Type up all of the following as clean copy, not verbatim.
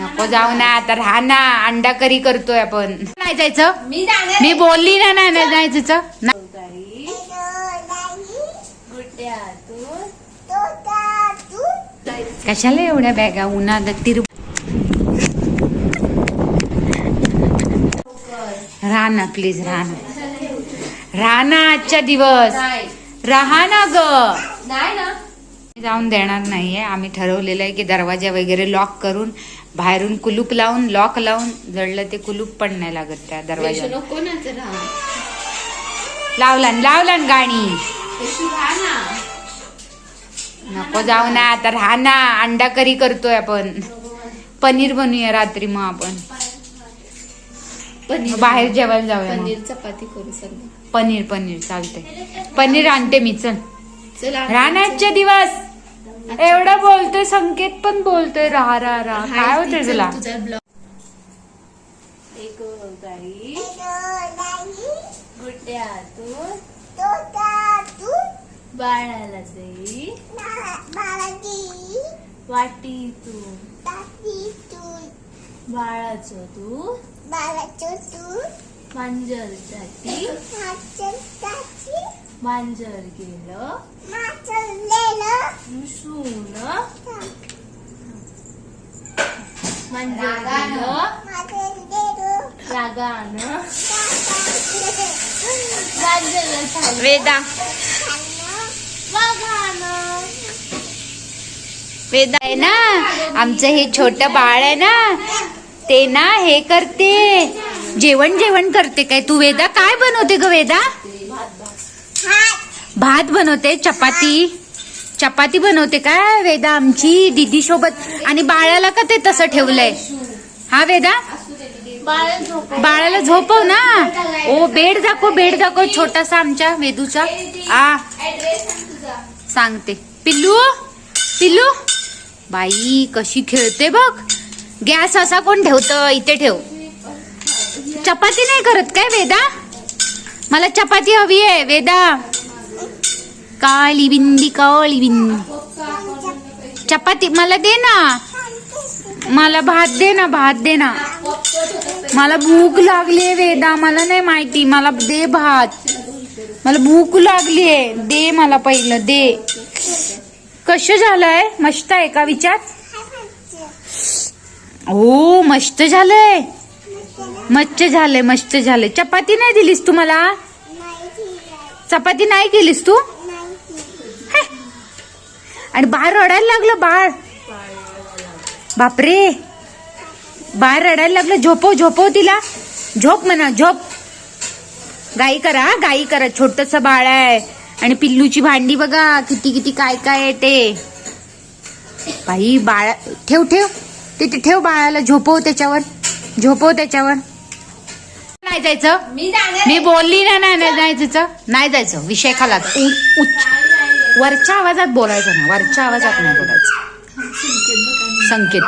नको जाऊ ना आता, राहा ना. अंडा करी करतोय आपण. नाही जायचं, मी बोलली ना. नाही नाही जायचं. कशाला एवढ्या बॅगा उन्हात तिर. राहा ना प्लीज, राहा ना. राहा ना आजच्या दिवस, राहा ना ग. जाऊन देणार नाहीये. आम्ही ठरवलेलं आहे की दरवाजा वगैरे लॉक करून, बाहेरून कुलूप लावून, लॉक लावून, जडलं ते कुलूप पण नाही लागत त्या दरवाजाला. लावला गाणी. नको जाऊ ना आता, राहा ना. अंडा करी करतोय आपण. पनीर बनवूया रात्री मग आपण. बाहेर जेवायला जाऊया. पनीर चपाती करू सर. पनीर चालते. पनीर आणते मी. चल राहण्याच्या दिवस. एवढं बोलतोय, संकेत पण बोलतोय राहा. काय होतंय तुला? बाळाला जाई वाटीतून बाळाचं दूध मांजरसाठी मांजर गेलं रुसून मांजर गेलं रागानं मांजर वेदा वेदा आहे ना आमचं हे छोटं बाळ आहे ना, ते ना हे करते, जेवण करते. काय तू वेदा काय बनवते ग वेदा? भात बनवते. चपाती बनवते काय वेदा आमची दीदी सोबत. आणि बाळाला का ते तसं ठेवलंय? हा वेदा, बाळाला झोपव ना. ओ बेड दाखव छोटासा आमच्या वेदूचा. सांगते. पिल्लू बाई कशी खेळते बघ. गॅस असा कोण ठेवतं? इथे ठेव. चपाती नाही करत काय वेदा? मला चपाती हवी आहे वेदा. काळी बिंदी चपाती मला दे ना. मला भात दे ना. मला भूक लागली वेदा. मला नाही माहिती. मला दे भात. मला भूक लागलीये. दे मला पहिलं दे. कसं झालंय? मस्त आहे का विचार? हो मस्त झालंय. चपाती नाही दिलीस तू मला? चपाती नाही केलीस तू? आणि बाळ रडायला लागलं. बापरे, बाळ रडायला लागलं. झोपव तिला. झोप म्हणा, झोप. गाई करा. छोटस बाळ आहे. आणि पिल्लूची भांडी बघा किती काय आहे ते. बाई बाळा ठेव तिथे ठेव. बाळाला झोपव त्याच्यावर. नाही जायचं, मी बोलली ना. नाही जायचं. विषय खाला. वरच्या आवाजात बोलायचं ना. नाही बोलायचं. संकेत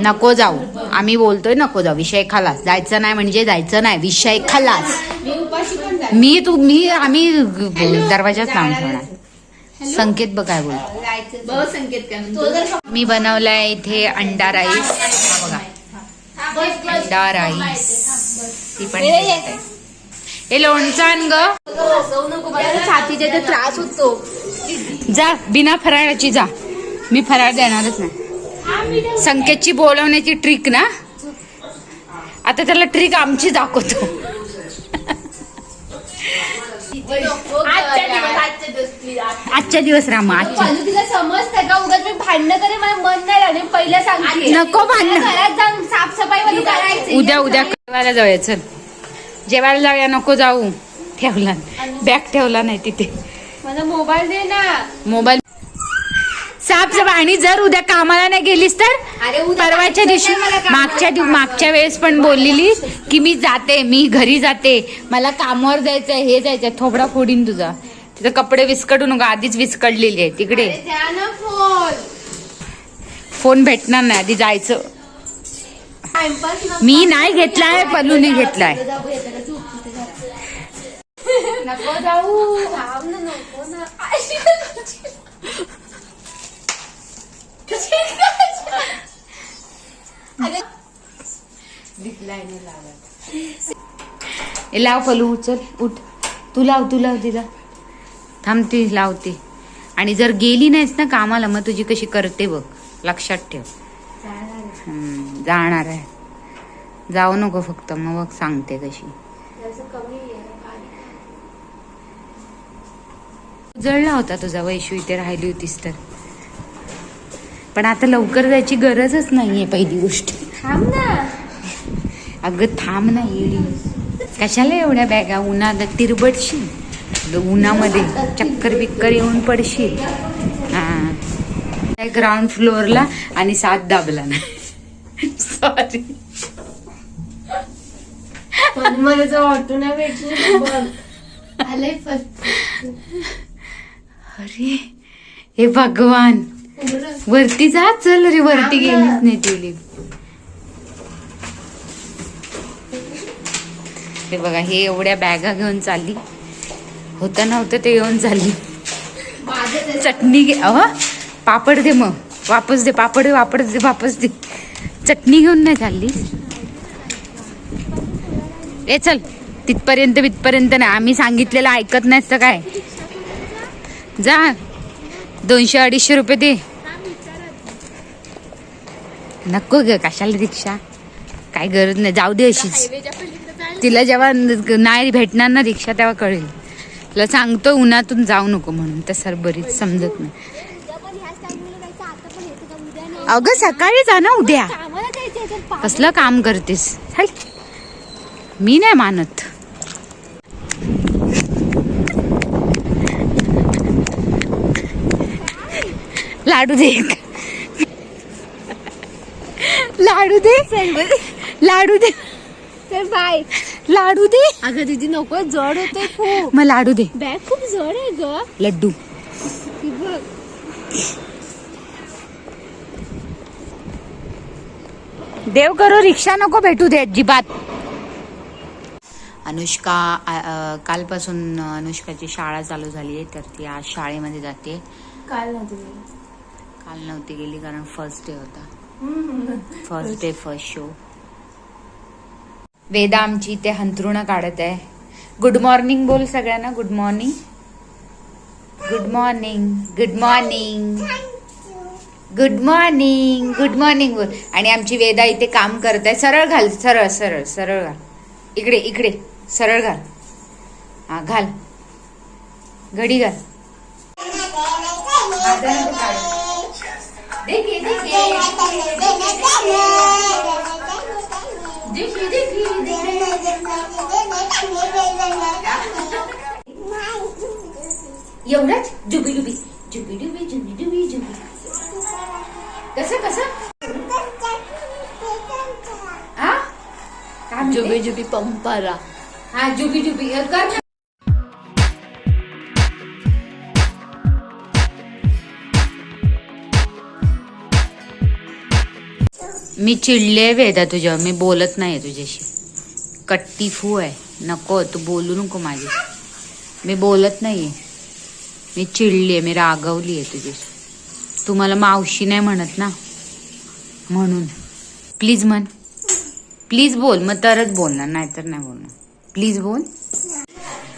नको जाऊ. आम्ही बोलतोय नको जाऊ. विषय खालास. जायचं नाही म्हणजे जायचं नाही. विषय खालास. आम्ही दरवाजाच लावून ठेवणार. संकेत बघ काय बोलतो. मी बनवलाय इथे अंडा राईस. बघा अंडा राईस. ती पण हे लोणचं आण ग. छातीचा त्रास होतो. जा बिना फराळाची जा. मी फराळ देणारच नाही. संकेतची बोलवण्याची ट्रिक ना. आता त्याला ट्रिक आमची दाखवतो. आजच्या दिवस रामा. तिला समजतं का? उगाच मी भांडणं करे मला मन नाही लागले. पहिलं सांगते नको भांडण. घरात जाऊन साफसफाई करायची. उद्या जेवायला जाऊया. चल जेवायला जाऊया. नको जाऊ. ठेवला बॅग ठेवला नाही तिथे. माझा मोबाईल दे ना. मोबाईल साफसफाई. आणि जर उद्या कामाला नाही गेलीस तर परवाच्या दिवशी मागच्या वेळेस पण बोललेली की मी घरी जाते, मला कामावर जायचंय, हे जायचंय. थोबडा फोडीन तुझा. तिथं कपडे विस्कटू नका. आधीच विस्कडलेली आहे तिकडे. फोन भेटणार नाही. आधी जायचं. मी नाही घेतलाय, पल्लूने घेतलाय. नको जाऊ. ए, लाव पलू उचल उठ. तू लाव तिला. थांबते लावते. आणि जर गेली नाहीस ना कामाला मग तुझी कशी करते बघ, लक्षात ठेव. जाणार आहे. जाऊ नको फक्त, मग बघ सांगते कशी. जळला होता तुझा वैशू इथे राहिली होतीस तर. पण आता लवकर जायची गरजच नाहीये पहिली गोष्ट. थांब ना. अगं थांब ना येडी. कशाला एवढ्या बॅगा, उन्हात तिरबडशील, उन्हामध्ये चक्कर बिक्कर येऊन पडशील. हा ग्राउंड फ्लोअरला आणि 7 दाबला ना. सॉरी मला जो ऑटो नाही भेटली. अरे हे भगवान, वरती जा. चल रे, वरती गेलीच नाही ती. हे बघा, हे एवढ्या बॅगा घेऊन चालली. होतं नव्हतं ते येऊन चालली. चटणी घे. पापड दे, मग वापस दे. पापड दे वापस दे. चटणी घेऊन नाही चालली. ए चल, तिथपर्यंत नाही. आम्ही सांगितलेलं ऐकत नाहीस तर काय. जा, 200-250 रुपये दे. नको ग, कशाला रिक्षा, काय गरज नाही. जाऊ दे अशीच. तिला जेव्हा नाही भेटणार ना रिक्षा तेव्हा कळेल. तिला सांगतो उन्हातून जाऊ नको म्हणून, तर बरीच समजत नाही. अगं सकाळी जा ना उद्या. कसलं काम करतेस, मी नाही मानत. लाडू दे, लाडू दे, लाडू दे. बाय. लाडू दे. अगं दीदी नको, जड होते खूप. मग लाडू दे. बॅग खूप जड आहे ग. लड्डू. देव करो रिक्षा नको भेटू दे अजिबात. अनुष्का, कालपासून अनुष्काची शाळा चालू झाली आहे, तर ती आज शाळेमध्ये जाते. काल नव्हती गेली कारण फर्स्ट डे होता. First day first show. Veda आमची इथे हंतरुणं काढत आहे. गुड मॉर्निंग बोल सगळ्यांना. Good morning, good morning, good morning, good morning, good morning बोल. आणि आमची वेदा इथे काम करत आहे. सरळ घाल, सरळ सरळ सरळ घाल. इकडे सरळ घाल. हा घाल, घडी घाल. एवढंच जुबी कसं जुबी पंपारा. हा जुबी कर. मी चिडले वेदा तुझ्या, मी बोलत नाही तुझ्याशी. कट्टी फू आहे, नको तू बोलू नको माझी. मी बोलत नाहीये, मी चिडलीये, मी रागवली आहे तुझ्याशी. तू मला मावशी नाही म्हणत ना, म्हणून. प्लीज म्हण, प्लीज बोल, मग तरच बोलणार, नाहीतर नाही बोलणार. प्लीज बोल.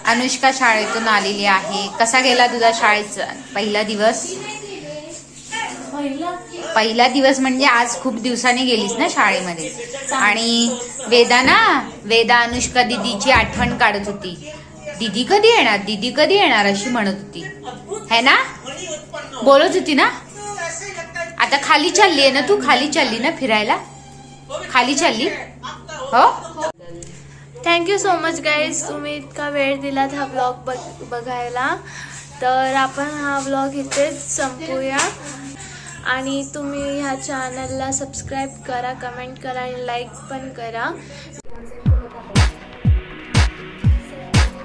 अनुष्का शाळेतून आलेली आहे. कसा गेला तुझा शाळेचा पहिला दिवस? पहिला दिवस म्हणजे आज खूप दिवसांनी गेलीस ना शाळेमध्ये. आणि वेदा अनुष्का दीदीची आठवण काढत होती. दीदी कधी येणार अशी म्हणत होती, है ना? बोलत होती ना. आता खाली चालली आहे ना तू, खाली चालली ना फिरायला, खाली चालली. हो. थँक्यू सो मच गाईज, तुम्ही इतका वेळ दिलात हा ब्लॉग बघायला. तर आपण हा ब्लॉग इथेच संपूया. आणि तुम्ही ह्या चॅनलला सबस्क्राईब करा, कमेंट करा आणि लाईक पण करा.